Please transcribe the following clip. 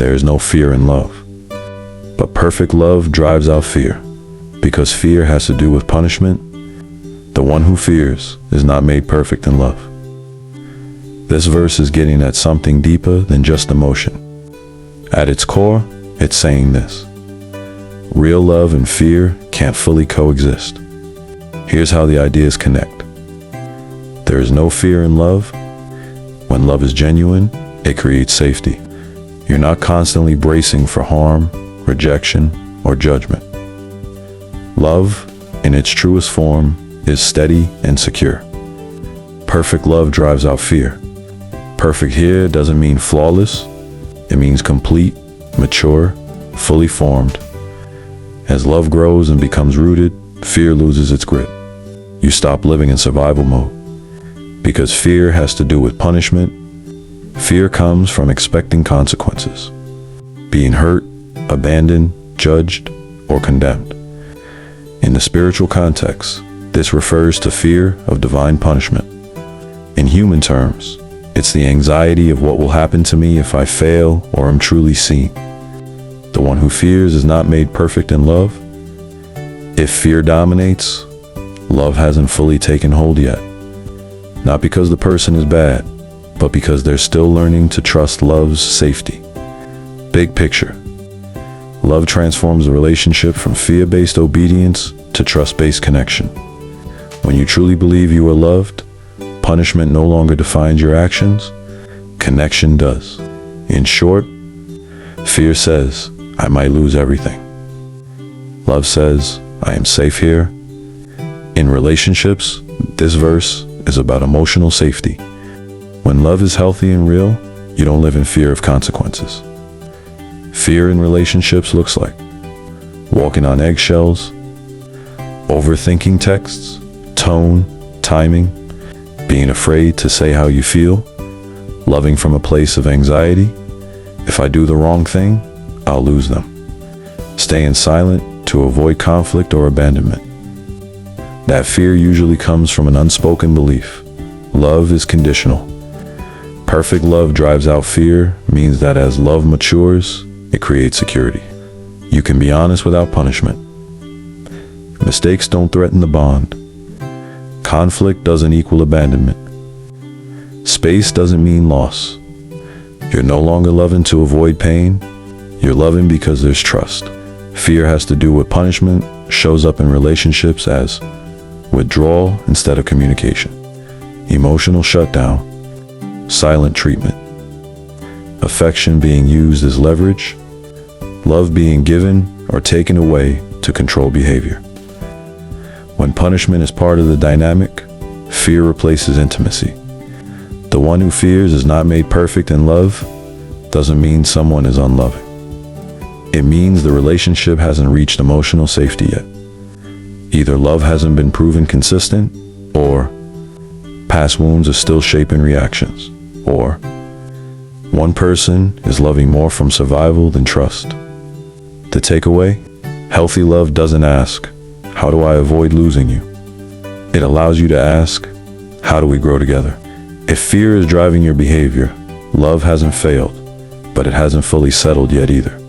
there is no fear in love. But perfect love drives out fear, because fear has to do with punishment. The one who fears is not made perfect in love. This verse is getting at something deeper than just emotion. At its core, it's saying this: real love and fear can't fully coexist. Here's how the ideas connect. There is no fear in love. When love is genuine, it creates safety. You're not constantly bracing for harm, rejection, or judgment. Love, in its truest form, is steady and secure. Perfect love drives out fear. Perfect here doesn't mean flawless. It means complete, mature, fully formed. As love grows and becomes rooted, fear loses its grip. You stop living in survival mode. Because fear has to do with punishment. Fear comes from expecting consequences. Being hurt, abandoned, judged, or condemned. In the spiritual context, this refers to fear of divine punishment. In human terms, it's the anxiety of what will happen to me if I fail or am truly seen. The one who fears is not made perfect in love. If fear dominates, love hasn't fully taken hold yet. Not because the person is bad, but because they're still learning to trust love's safety. Big picture. Love transforms a relationship from fear-based obedience to trust-based connection. When you truly believe you are loved, punishment no longer defines your actions, connection does. In short, fear says, I might lose everything. Love says, I am safe here. In relationships, this verse is about emotional safety. When love is healthy and real, you don't live in fear of consequences. Fear in relationships looks like walking on eggshells, overthinking texts, tone, timing, being afraid to say how you feel, loving from a place of anxiety. If I do the wrong thing, I'll lose them. Staying silent to avoid conflict or abandonment. That fear usually comes from an unspoken belief. Love is conditional. Perfect love drives out fear means that as love matures, it creates security. You can be honest without punishment. Mistakes don't threaten the bond. Conflict doesn't equal abandonment. Space doesn't mean loss. You're no longer loving to avoid pain. You're loving because there's trust. Fear has to do with punishment, shows up in relationships as withdrawal instead of communication, emotional shutdown, silent treatment, affection being used as leverage, love being given or taken away to control behavior. When punishment is part of the dynamic, fear replaces intimacy. The one who fears is not made perfect in love doesn't mean someone is unloving. It means the relationship hasn't reached emotional safety yet. Either love hasn't been proven consistent, or past wounds are still shaping reactions, or one person is loving more from survival than trust. The takeaway? Healthy love doesn't ask, how do I avoid losing you? It allows you to ask, how do we grow together? If fear is driving your behavior, love hasn't failed, but it hasn't fully settled yet either.